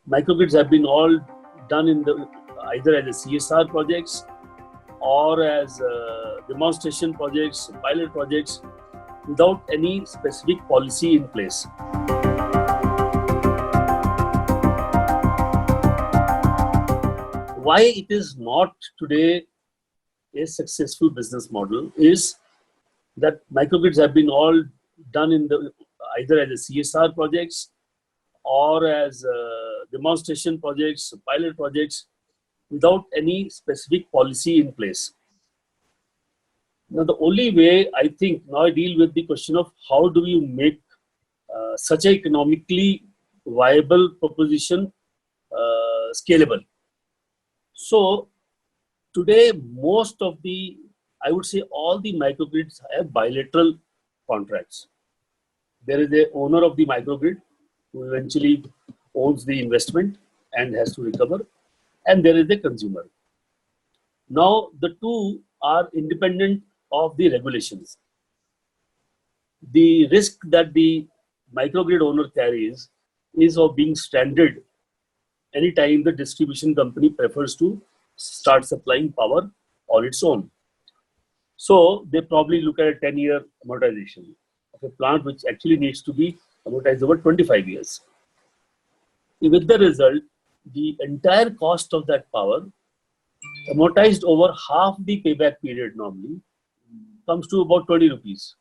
Microgrids have been all done in the either as a CSR projects or as demonstration projects, pilot projects, without any specific policy in place. Why it is not today a successful business model is that microgrids have been all done in the either as a CSR projects or as demonstration projects, pilot projects, without any specific policy in place. Now, the only way I think now I deal with the question of how do you make such an economically viable proposition scalable. So today, most of the, I would say all the microgrids have bilateral contracts. There is the owner of the microgrid who eventually owns the investment and has to recover, and there is the consumer. Now, the two are independent of the regulations. The risk that the microgrid owner carries is of being stranded anytime the distribution company prefers to start supplying power on its own. So they probably look at a 10-year amortization of a plant which actually needs to be amortized over 25 years. With the result, the entire cost of that power, amortized over half the payback period normally, comes to about 20 rupees.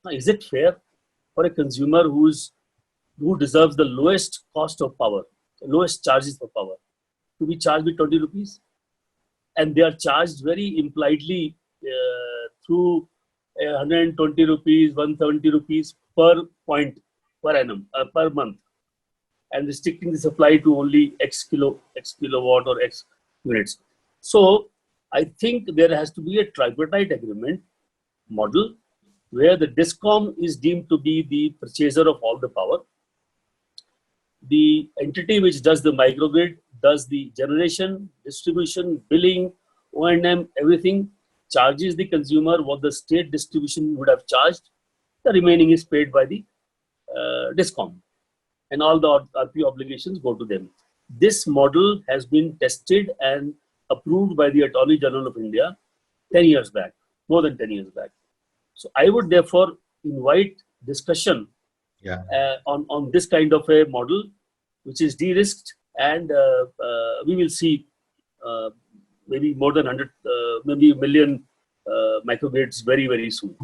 Now, is it fair for a consumer who deserves the lowest cost of power, the lowest charges for power, to be charged with 20 rupees? And they are charged very impliedly through 120 rupees, 170 rupees per point per annum, per month, and restricting the supply to only X kilowatt or X units. So I think there has to be a tripartite agreement model where the DISCOM is deemed to be the purchaser of all the power. The entity which does the microgrid does the generation, distribution, billing, O&M, everything, charges the consumer what the state distribution would have charged. The remaining is paid by the DISCOM, and all the RP obligations go to them. This model has been tested and approved by the Attorney General of India 10 years back, more than 10 years back. So I would therefore invite discussion on this kind of a model, which is de-risked, and we will see maybe more than 100, maybe a million microgrids very, very soon.